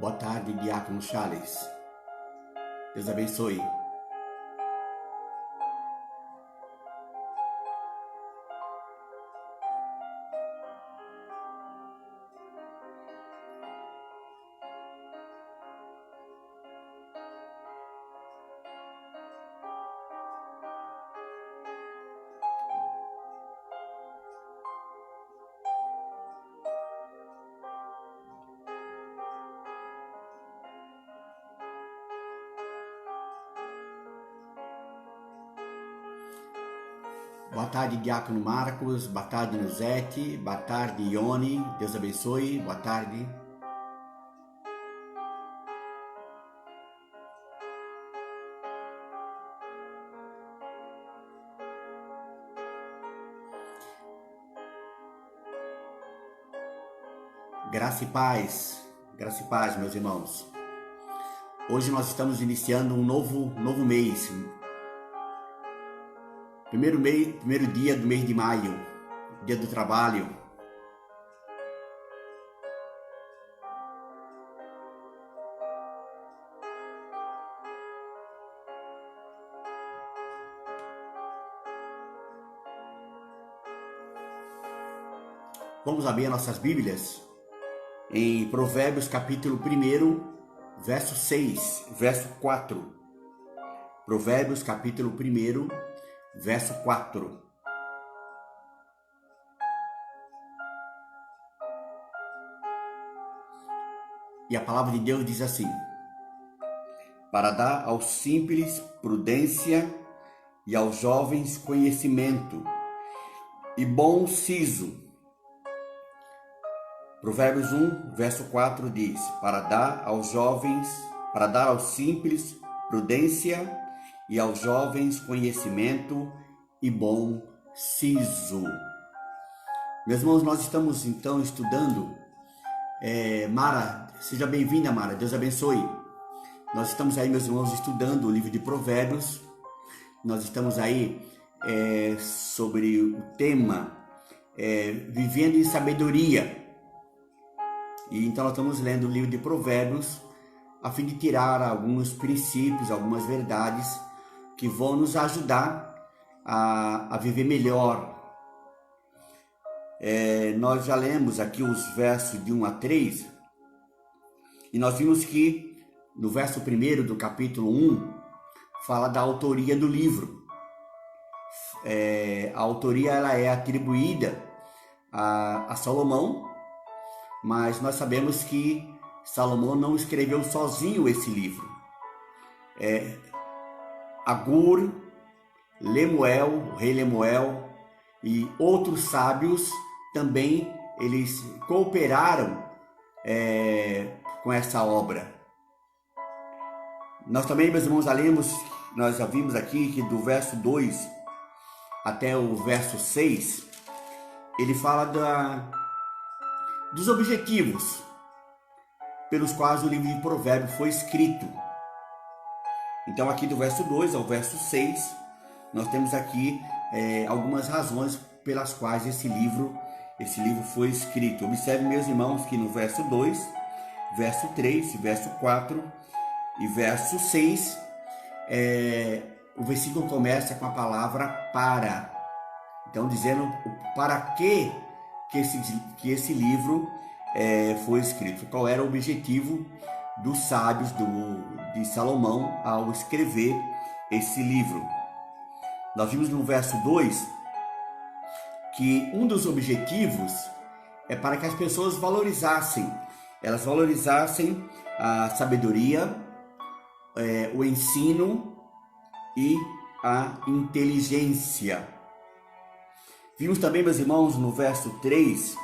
Boa tarde, Diácono Charles. Deus abençoe. Boa tarde, Diácono Marcos. Boa tarde, Nuzete. Boa tarde, Ione. Deus abençoe. Boa tarde. Graça e paz, meus irmãos. Hoje nós estamos iniciando um novo mês. Primeiro dia do mês de maio, dia do trabalho. Vamos abrir nossas Bíblias em Provérbios capítulo 1, verso 6, verso 4. Provérbios capítulo 1, verso 4. E a palavra de Deus diz assim: para dar aos simples prudência e aos jovens conhecimento e bom siso. Provérbios 1, verso 4 diz: para dar aos simples prudência e aos jovens conhecimento e bom siso. Meus irmãos, nós estamos então estudando. Mara, seja bem-vinda, Mara, Deus abençoe. Nós estamos aí, meus irmãos, estudando o livro de Provérbios. Nós estamos aí sobre o tema vivendo em sabedoria. E então nós estamos lendo o livro de Provérbios a fim de tirar alguns princípios, algumas verdades que vão nos ajudar a viver melhor. Nós já lemos aqui os versos de 1 a 3 e nós vimos que no verso 1 do capítulo 1 fala da autoria do livro. A autoria ela é atribuída a Salomão, mas nós sabemos que Salomão não escreveu sozinho esse livro. Agur, Lemuel, o rei Lemuel e outros sábios também eles cooperaram com essa obra. Nós também, meus irmãos, nós já vimos aqui que do verso 2 até o verso 6, ele fala dos objetivos pelos quais o livro de Provérbios foi escrito. Então aqui do verso 2 ao verso 6, nós temos aqui algumas razões pelas quais esse livro foi escrito. Observe, meus irmãos, que no verso 2, verso 3, verso 4 e verso 6, o versículo começa com a palavra para. Então dizendo para que que esse livro foi escrito. Qual era o objetivo dos sábios de Salomão ao escrever esse livro? Nós vimos no verso 2 que um dos objetivos é para que as pessoas valorizassem a sabedoria, o ensino e a inteligência. Vimos também, meus irmãos, no verso 3,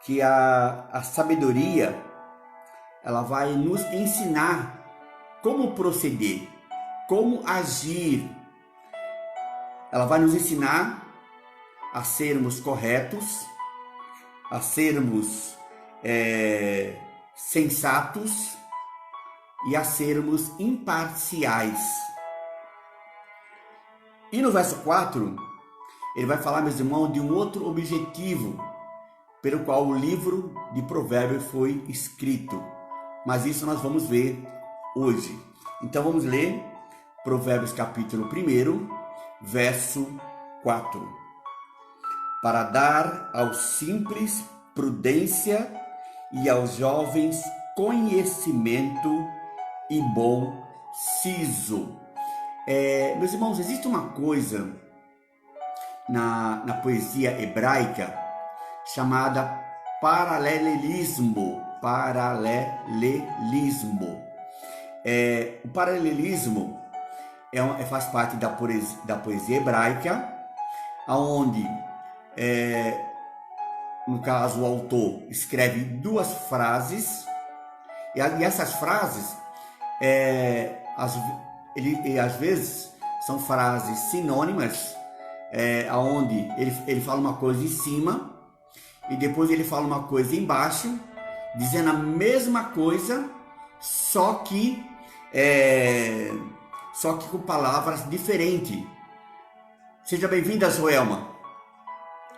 que a sabedoria ela vai nos ensinar como proceder, como agir. Ela vai nos ensinar a sermos corretos, a sermos sensatos e a sermos imparciais. E no verso 4, ele vai falar, meus irmãos, de um outro objetivo pelo qual o livro de Provérbios foi escrito. Mas isso nós vamos ver hoje. Então vamos ler Provérbios capítulo 1, verso 4. Para dar aos simples prudência e aos jovens conhecimento e bom siso. Meus irmãos, existe uma coisa na poesia hebraica chamada paralelismo. O paralelismo faz parte da poesia hebraica, onde, no caso, o autor escreve duas frases, e essas frases, às vezes, são frases sinônimas, onde ele fala uma coisa em cima, e depois ele fala uma coisa embaixo, dizendo a mesma coisa, só que com palavras diferentes. Seja bem-vinda, Joelma.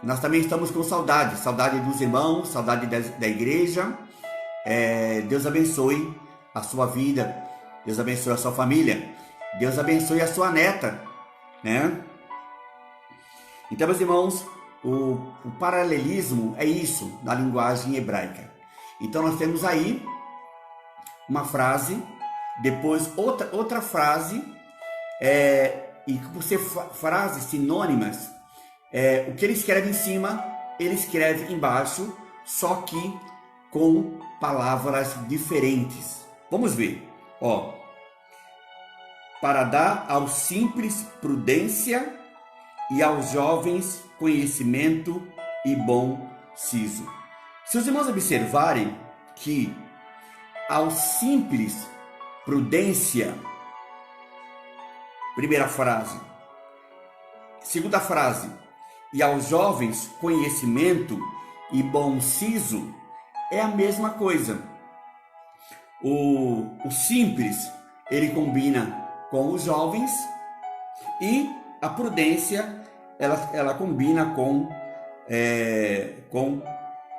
Nós também estamos com saudade dos irmãos, saudade da igreja. Deus abençoe a sua vida, Deus abençoe a sua família, Deus abençoe a sua neta, né? Então, meus irmãos, o paralelismo é isso na linguagem hebraica. Então nós temos aí uma frase, depois outra frase, e por ser frases sinônimas, o que ele escreve em cima, ele escreve embaixo, só que com palavras diferentes. Vamos ver, para dar aos simples prudência e aos jovens conhecimento e bom siso. Se os irmãos observarem que aos simples prudência, primeira frase, segunda frase, e aos jovens conhecimento e bom siso, é a mesma coisa. O simples, ele combina com os jovens, e a prudência, ela combina com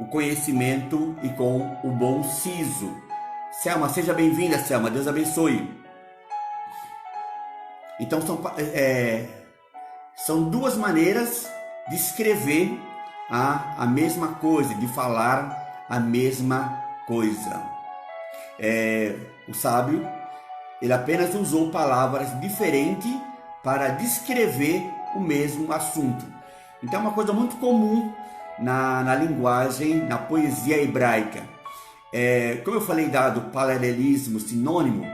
o conhecimento e com o bom siso. Selma, seja bem-vinda, Selma, Deus abençoe. Então são duas maneiras de escrever a mesma coisa, de falar a mesma coisa. O sábio, ele apenas usou palavras diferentes para descrever o mesmo assunto. Então é uma coisa muito comum na linguagem, na poesia hebraica. Como eu falei do paralelismo sinônimo,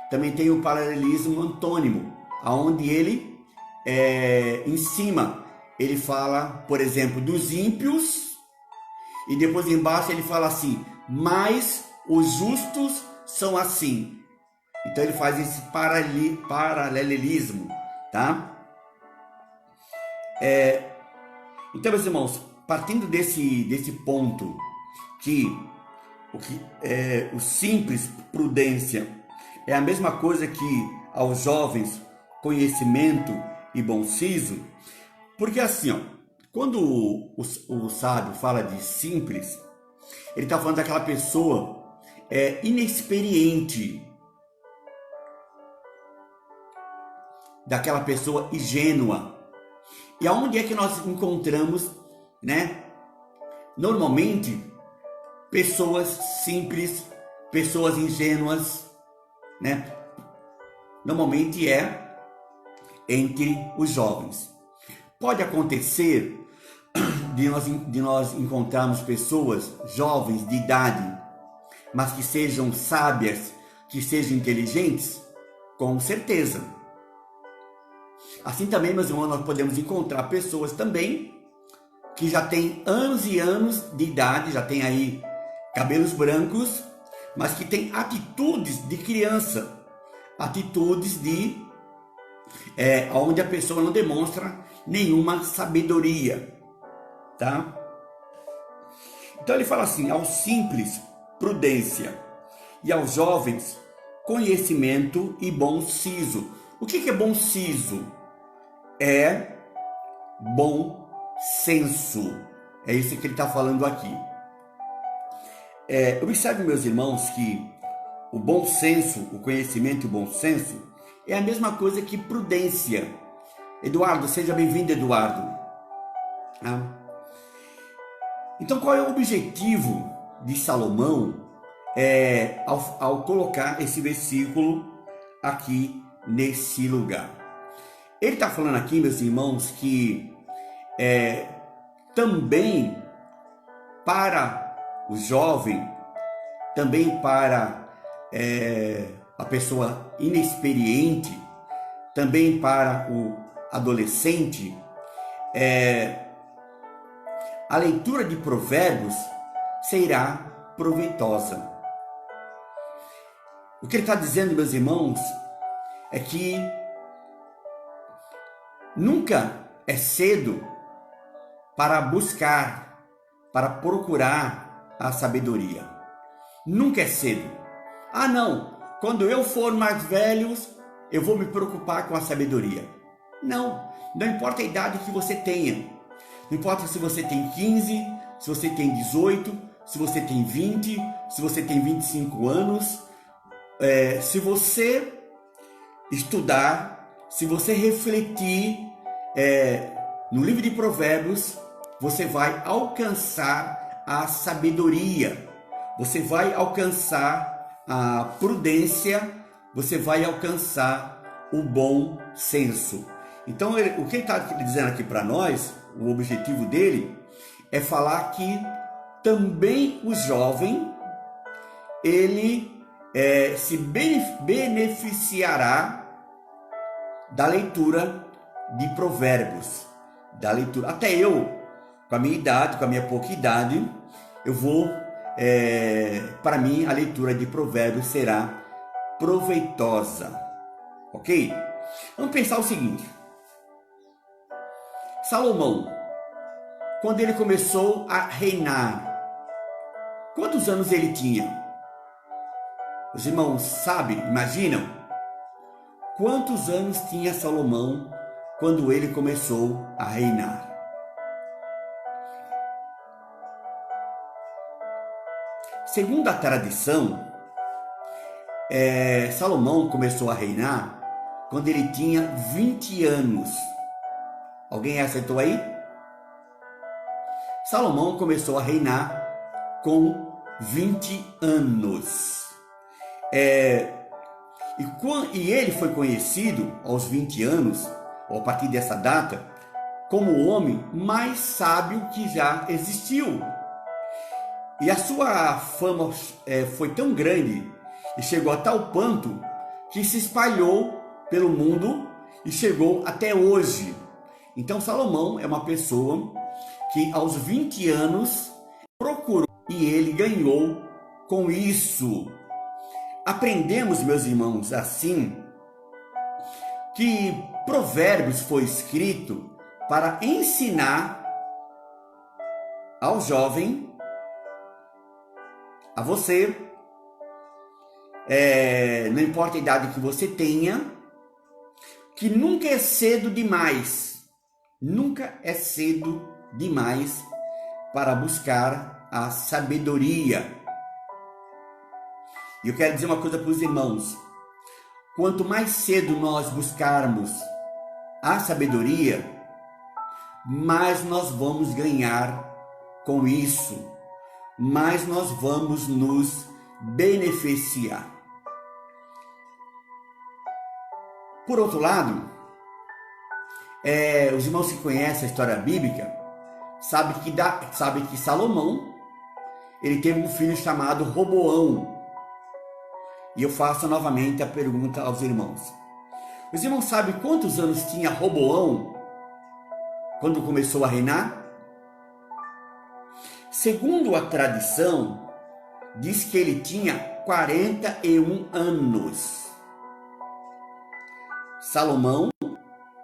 também tem o paralelismo antônimo, onde ele, em cima, ele fala, por exemplo, dos ímpios, e depois embaixo ele fala assim, mas os justos são assim. Então ele faz esse paralelismo, tá? Então, meus irmãos, partindo desse ponto que o simples prudência é a mesma coisa que aos jovens conhecimento e bom siso, porque assim, quando o sábio fala de simples, ele está falando daquela pessoa inexperiente, daquela pessoa ingênua. E aonde é que nós encontramos, né, normalmente pessoas simples, pessoas ingênuas, né? Normalmente é entre os jovens. Pode acontecer de nós encontrarmos pessoas jovens de idade, mas que sejam sábias, que sejam inteligentes, com certeza. Assim também, meus irmãos, nós podemos encontrar pessoas também que já têm anos e anos de idade, já têm aí cabelos brancos, mas que têm atitudes de criança, atitudes de onde a pessoa não demonstra nenhuma sabedoria, tá? Então ele fala assim: aos simples, prudência, e aos jovens, conhecimento e bom siso. O que é bom siso? É bom senso. É isso que ele está falando aqui. Observe, meus irmãos, que o bom senso, o conhecimento e o bom senso é a mesma coisa que prudência. Eduardo, seja bem-vindo, Eduardo. Então, qual é o objetivo de Salomão ao colocar esse versículo aqui nesse lugar? Ele está falando aqui, meus irmãos, que também para o jovem, também para a pessoa inexperiente, também para o adolescente, a leitura de Provérbios será proveitosa. O que ele está dizendo, meus irmãos, é que nunca é cedo para buscar, para procurar a sabedoria. Nunca é cedo. Ah, não, quando eu for mais velho, eu vou me preocupar com a sabedoria. Não importa a idade que você tenha. Não importa se você tem 15, se você tem 18, se você tem 20, se você tem 25 anos. Se você estudar, se você refletir no livro de Provérbios, você vai alcançar a sabedoria, você vai alcançar a prudência, você vai alcançar o bom senso. Então, o que ele está dizendo aqui para nós, o objetivo dele é falar que também o jovem, ele se beneficiará da leitura de Provérbios, da leitura. Até eu, com a minha idade, com a minha pouca idade, eu vou, para mim, a leitura de Provérbios será proveitosa, ok? Vamos pensar o seguinte: Salomão, quando ele começou a reinar, quantos anos ele tinha? Os irmãos sabem, imaginam? Quantos anos tinha Salomão quando ele começou a reinar? Segundo a tradição, Salomão começou a reinar quando ele tinha 20 anos. Alguém acertou aí? Salomão começou a reinar com 20 anos. E ele foi conhecido aos 20 anos, ou a partir dessa data, como o homem mais sábio que já existiu. E a sua fama foi tão grande e chegou a tal ponto que se espalhou pelo mundo e chegou até hoje. Então Salomão é uma pessoa que aos 20 anos procurou e ele ganhou com isso. Aprendemos, meus irmãos, assim, que Provérbios foi escrito para ensinar ao jovem, a você, não importa a idade que você tenha, que nunca é cedo demais, nunca é cedo demais para buscar a sabedoria. E eu quero dizer uma coisa para os irmãos: quanto mais cedo nós buscarmos a sabedoria, mais nós vamos ganhar com isso, mais nós vamos nos beneficiar. Por outro lado, os irmãos que conhecem a história bíblica sabem que Salomão ele teve um filho chamado Roboão. E eu faço novamente a pergunta aos irmãos. Os irmãos sabem quantos anos tinha Roboão quando começou a reinar? Segundo a tradição, diz que ele tinha 41 anos. Salomão,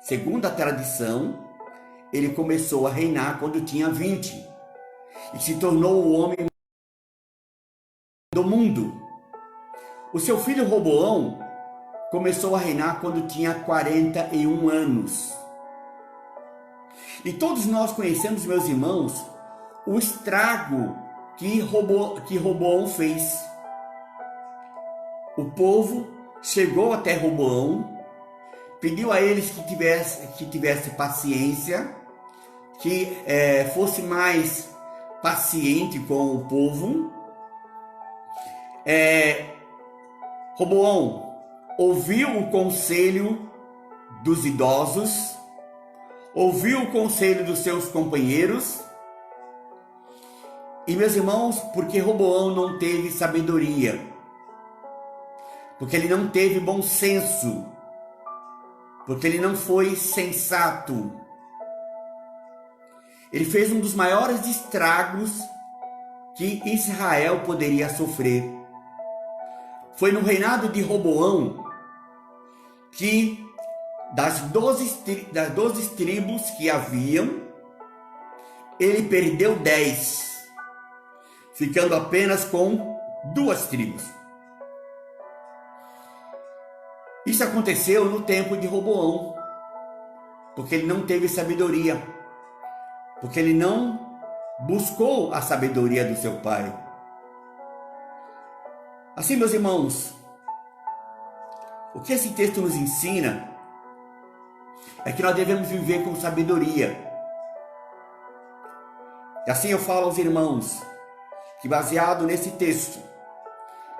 segundo a tradição, ele começou a reinar quando tinha 20 e se tornou o homem do mundo. O seu filho Roboão começou a reinar quando tinha 41 anos. E todos nós conhecemos, meus irmãos, o estrago que Roboão fez. O povo chegou até Roboão, pediu a eles que tivesse paciência, que fosse mais paciente com o povo. Roboão ouviu o conselho dos idosos, ouviu o conselho dos seus companheiros. E, meus irmãos, porque Roboão não teve sabedoria, porque ele não teve bom senso, porque ele não foi sensato, ele fez um dos maiores estragos que Israel poderia sofrer. Foi no reinado de Roboão que das 12 tribos que haviam, ele perdeu 10, ficando apenas com 2 tribos. Isso aconteceu no tempo de Roboão, porque ele não teve sabedoria, porque ele não buscou a sabedoria do seu pai. Assim, meus irmãos, o que esse texto nos ensina é que nós devemos viver com sabedoria. E assim eu falo aos irmãos que, baseado nesse texto,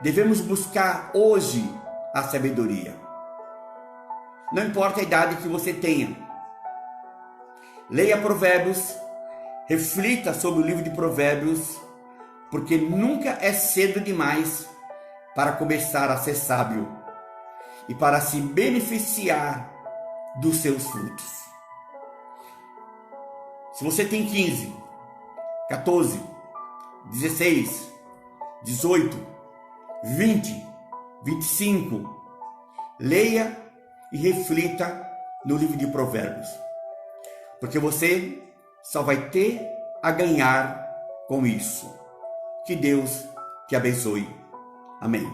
devemos buscar hoje a sabedoria. Não importa a idade que você tenha. Leia Provérbios, reflita sobre o livro de Provérbios, porque nunca é cedo demais para começar a ser sábio e para se beneficiar dos seus frutos. Se você tem 15, 14, 16, 18, 20, 25, leia e reflita no livro de Provérbios, porque você só vai ter a ganhar com isso. Que Deus te abençoe. Amém.